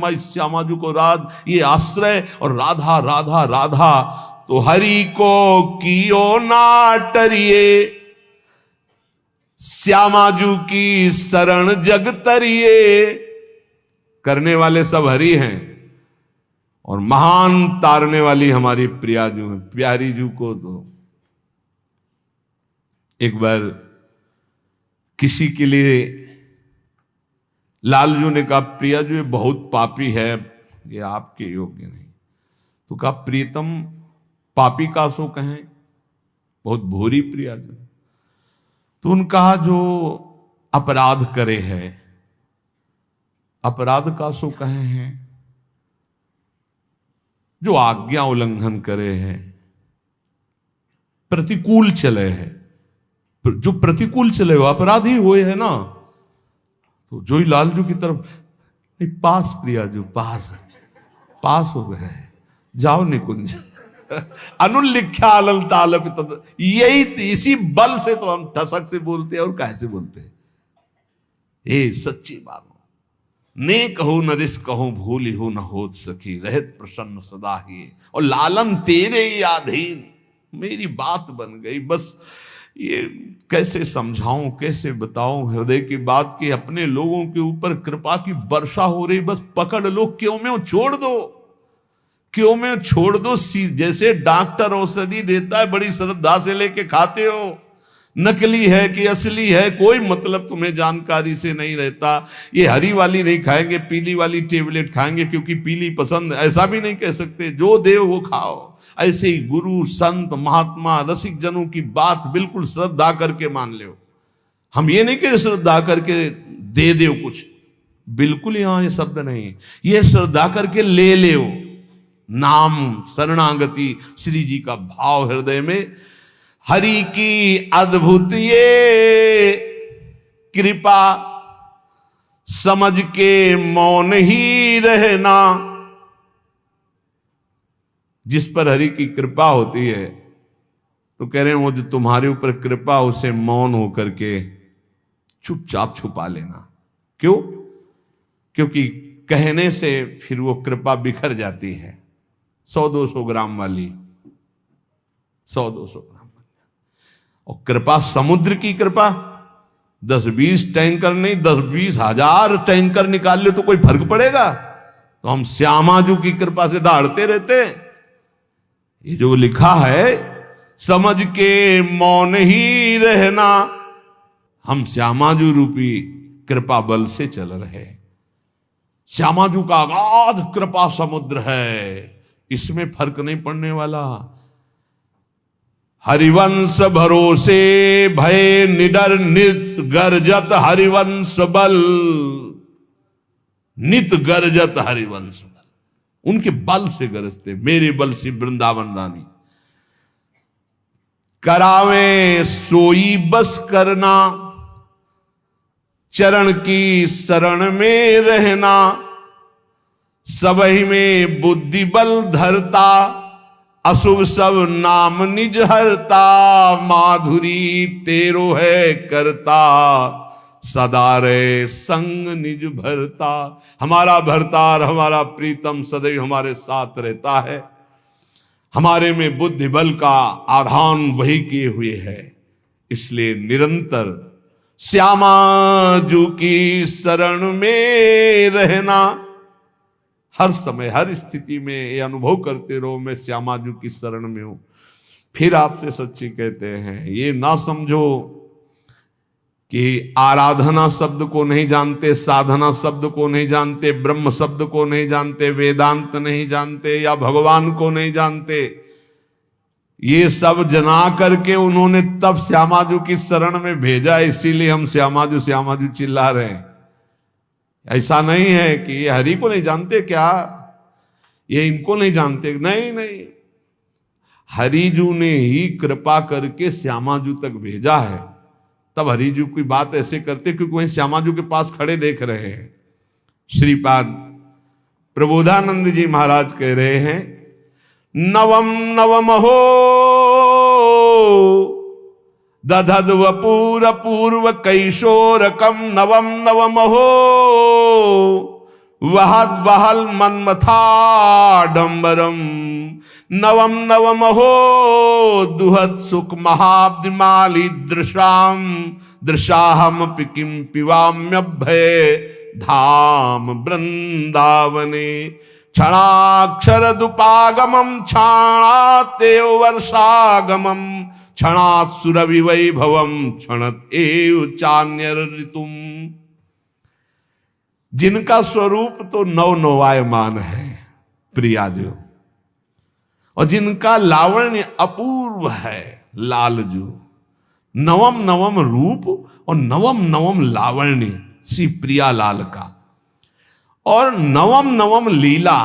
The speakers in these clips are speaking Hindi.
भाई श्यामाजू को राध ये आश्रय और राधा राधा राधा, तो हरि को कियो ना टरिए, श्यामाजू की शरण जग तरिए। करने वाले सब हरि हैं और महान तारने वाली हमारी प्रियाजू है। प्यारी जू को तो एक बार किसी के लिए लालजू ने कहा प्रियाजू ये बहुत पापी है, ये आपके योग्य नहीं। तो कहा प्रीतम पापी का सो कहें, बहुत भूरी प्रियाजू। तो उन कहा जो अपराध करे है, अपराध का सो कहे हैं, जो आज्ञा उल्लंघन करे है, प्रतिकूल चले है, जो प्रतिकूल चले हो अपराधी हुए है ना। तो जो ही लालजू की तरफ, नहीं पास प्रियाजू पास पास हो गए, जाओ निकुंज अनुल्लिख्या अलल तालपित, यही इसी बल से तो हम ठसक से बोलते हैं और कैसे बोलते हैं। ये सच्ची बात ने कहूं न रिस कहूं भूली हो न होत सखी, रहत प्रसन्न सदा ही और लालन तेरे ही अधीन। मेरी बात बन गई, बस ये कैसे समझाऊं कैसे बताऊं हृदय की बात की। अपने लोगों के ऊपर कृपा की वर्षा हो रही, बस पकड़ लो, क्यों में छोड़ दो, क्यों में छोड़ दो। जैसे डॉक्टर औषधि देता है बड़ी श्रद्धा से लेके खाते हो, नकली है कि असली है कोई मतलब तुम्हें जानकारी से नहीं रहता। ये हरी वाली नहीं खाएंगे, पीली वाली टेबलेट खाएंगे क्योंकि पीली पसंद, ऐसा भी नहीं कह सकते। जो देव वो खाओ। ऐसे ही गुरु संत महात्मा रसिक जनों की बात बिल्कुल श्रद्धा करके मान लो। हम ये नहीं कह श्रद्धा करके दे दो कुछ, बिल्कुल यहां ये शब्द नहीं, ये श्रद्धा करके ले ले नाम शरणागति श्री जी का भाव हृदय में। हरि की अद्भुत ये कृपा समझ के मौन ही रहना। जिस पर हरि की कृपा होती है तो कह रहे हैं वो जो तुम्हारे ऊपर कृपा उसे मौन होकर के चुपचाप छुपा लेना। क्यों? क्योंकि कहने से फिर वो कृपा बिखर जाती है। 100-200 ग्राम वाली, 100-200 ग्राम, और कृपा समुद्र की कृपा 10-20 टैंकर नहीं 10-20 हजार टैंकर निकाल ले तो कोई फर्क पड़ेगा? तो हम श्यामाजू की कृपा से दहाड़ते रहते। ये जो लिखा है समझ के मौन ही रहना, हम श्यामाजू रूपी कृपा बल से चल रहे। श्यामाजू का अगाध कृपा समुद्र है, इसमें फर्क नहीं पड़ने वाला। हरिवंश भरोसे भय निडर नित गरजत हरिवंश बल, नित गरजत हरिवंश बल। उनके बल से गरजते, मेरे बल से वृंदावन रानी। करावे सोई बस करना, चरण की शरण में रहना। सबही में बुद्धि बल धरता, अशुभ सब नाम निज हरता। माधुरी तेरो है करता, सदा रे संग निज भरता। हमारा भरतार हमारा प्रीतम सदैव हमारे साथ रहता है। हमारे में बुद्धि बल का आधान वही किए हुए है। इसलिए निरंतर श्यामाजू की शरण में रहना। हर समय हर स्थिति में ये अनुभव करते रहो मैं श्यामाजू की शरण में हूं। फिर आपसे सच्ची कहते हैं, ये ना समझो कि आराधना शब्द को नहीं जानते, साधना शब्द को नहीं जानते, ब्रह्म शब्द को नहीं जानते, वेदांत नहीं जानते या भगवान को नहीं जानते। ये सब जना करके उन्होंने तब श्यामाजू की शरण में भेजा, इसीलिए हम श्यामाजू श्यामाजू चिल्ला रहे हैं। ऐसा नहीं है कि ये हरि को नहीं जानते क्या, ये इनको नहीं जानते, नहीं नहीं, हरिजू ने ही कृपा करके श्यामाजू तक भेजा है। तब हरिजू की बात ऐसे करते क्योंकि वहीं श्यामाजू के पास खड़े देख रहे हैं। श्रीपाद प्रबोधानंद जी महाराज कह रहे हैं, नवम नवम हो दधद वपूर पूर्व कैशोरकम, नवम नवम हो वहद वहल मन्मथाडंबरम नवम नवम हो दुहत सुख महाब्दिमाली दृशाम दृशाहम किम पिवाम्यभय धाम वृंदावने क्षणाक्षर दुपागमम क्षणातेव वर्षागमम क्षणात् सुरभि वैभवम क्षणत एव चान्यर ऋतुम। जिनका स्वरूप तो नवनवायमान है प्रियाजू, और जिनका लावण्य अपूर्व है लालजू। नवम नवम रूप और नवम नवम लावण्य श्री प्रियालाल का, और नवम नवम लीला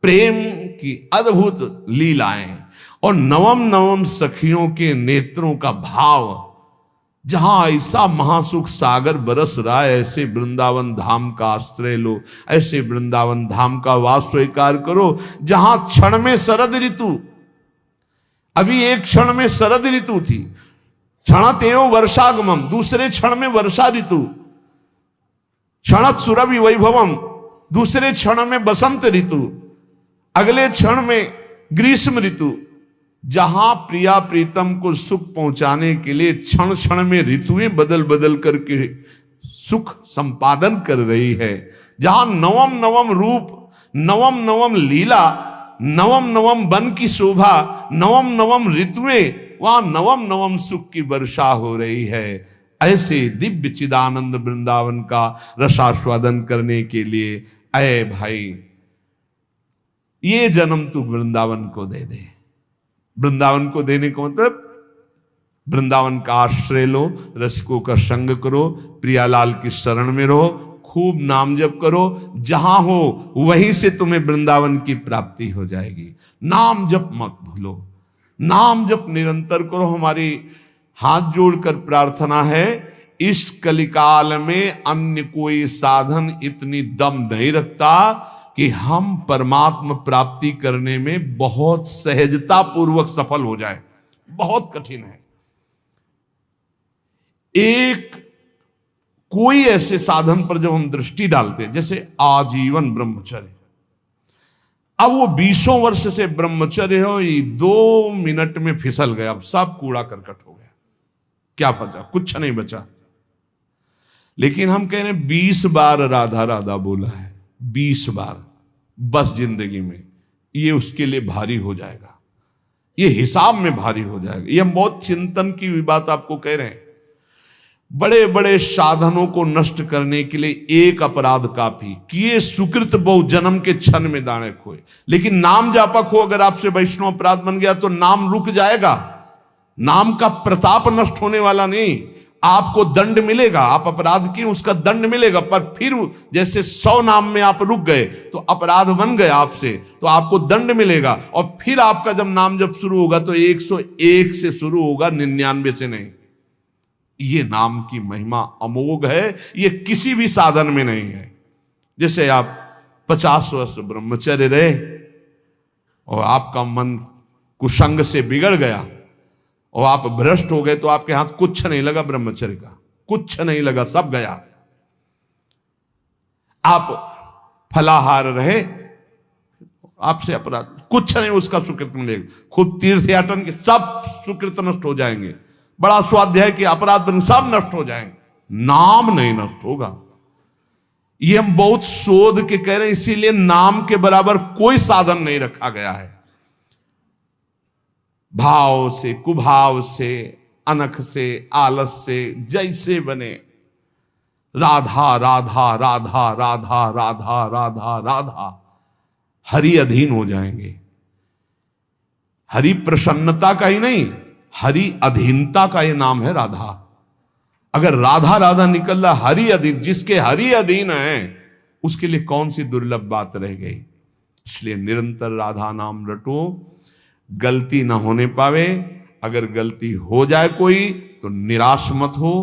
प्रेम की अद्भुत लीलाएं, और नवम नवम सखियों के नेत्रों का भाव। जहां ऐसा महासुख सागर बरस रहा है, ऐसे वृंदावन धाम का आश्रय लो, ऐसे वृंदावन धाम का वास स्वीकार करो जहां क्षण में शरद ऋतु, अभी एक क्षण में शरद ऋतु थी, क्षणत एवं वर्षागमम, दूसरे क्षण में वर्षा ऋतु, क्षणत सुरभि वैभवम, दूसरे क्षण में बसंत ऋतु, अगले क्षण में ग्रीष्म ऋतु। जहां प्रिया प्रीतम को सुख पहुंचाने के लिए क्षण क्षण में ऋतुएं बदल बदल करके सुख संपादन कर रही है, जहां नवम नवम रूप, नवम नवम लीला, नवम नवम वन की शोभा, नवम नवम ऋतुएं, वहां नवम नवम सुख की वर्षा हो रही है। ऐसे दिव्य चिदानंद वृंदावन का रसास्वादन करने के लिए अय भाई, ये जन्म तू वृंदावन को दे दे। वृंदावन को देने को मतलब वृंदावन का आश्रय लो, रसिकों का संग करो, प्रियालाल की शरण में रहो, खूब नाम जप करो, जहां हो वहीं से तुम्हें वृंदावन की प्राप्ति हो जाएगी। नाम जप मत भूलो, नाम जप निरंतर करो। हमारी हाथ जोड़कर प्रार्थना है, इस कलिकाल में अन्य कोई साधन इतनी दम नहीं रखता कि हम परमात्मा प्राप्ति करने में बहुत सहजता पूर्वक सफल हो जाए। बहुत कठिन है। एक कोई ऐसे साधन पर जब हम दृष्टि डालते हैं, जैसे आजीवन ब्रह्मचर्य, अब वो 20 वर्ष से ब्रह्मचर्य हो, ये 2 मिनट में फिसल गया, अब सब कूड़ा करकट हो गया, क्या बचा? कुछ नहीं बचा। लेकिन हम कह रहे हैं 20 बार राधा राधा बोला है, 20 बार बस जिंदगी में, ये उसके लिए भारी हो जाएगा, ये हिसाब में भारी हो जाएगा। ये हम बहुत चिंतन की बात आपको कह रहे हैं। बड़े बड़े साधनों को नष्ट करने के लिए एक अपराध काफी, किए सुकृत बहु जन्म के क्षण में दाने खोए। लेकिन नाम जापक हो, अगर आपसे वैष्णव अपराध बन गया तो नाम रुक जाएगा, नाम का प्रताप नष्ट होने वाला नहीं। आपको दंड मिलेगा, आप अपराध किए उसका दंड मिलेगा, पर फिर जैसे 100 नाम में आप रुक गए तो अपराध बन गए आपसे, तो आपको दंड मिलेगा। और फिर आपका जब नाम जब शुरू होगा तो 101 से शुरू होगा, 99 से नहीं। ये नाम की महिमा अमोघ है, ये किसी भी साधन में नहीं है। जैसे आप 50 वर्ष ब्रह्मचर्य रहे और आपका मन कुसंग से बिगड़ गया और आप भ्रष्ट हो गए, तो आपके हाथ कुछ नहीं लगा, ब्रह्मचर्य का कुछ नहीं लगा, सब गया। आप फलाहार रहे, आपसे अपराध कुछ नहीं, उसका सुकृत मिलेगा। खुद तीर्थ याटन के सब सुकृत नष्ट हो जाएंगे, बड़ा स्वाध्याय के अपराध सब नष्ट हो जाएंगे, नाम नहीं नष्ट होगा। ये हम बहुत शोध के कह रहे हैं, इसीलिए नाम के बराबर कोई साधन नहीं रखा गया है। भाव से, कुभाव से, अनख से, आलस से, जैसे बने राधा राधा राधा राधा राधा राधा राधा, हरि अधीन हो जाएंगे। हरि प्रसन्नता का ही नहीं, हरि अधीनता का ये नाम है राधा। अगर राधा राधा निकल रहा, हरि अधीन, जिसके हरि अधीन है उसके लिए कौन सी दुर्लभ बात रह गई। इसलिए निरंतर राधा नाम रटो, गलती ना होने पावे। अगर गलती हो जाए कोई तो निराश मत हो,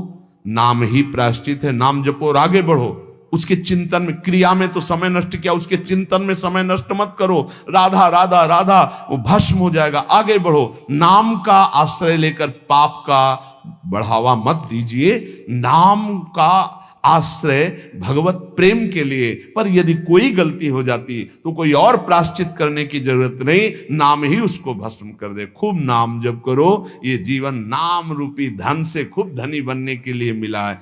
नाम ही प्रायश्चित है। नाम जपो और आगे बढ़ो। उसके चिंतन में, क्रिया में तो समय नष्ट किया, उसके चिंतन में समय नष्ट मत करो। राधा राधा राधा, वो भस्म हो जाएगा, आगे बढ़ो। नाम का आश्रय लेकर पाप का बढ़ावा मत दीजिए, नाम का आश्रय भगवत प्रेम के लिए। पर यदि कोई गलती हो जाती तो कोई और प्रायश्चित करने की जरूरत नहीं, नाम ही उसको भस्म कर दे। खूब नाम जप करो, ये जीवन नाम रूपी धन से खूब धनी बनने के लिए मिला है।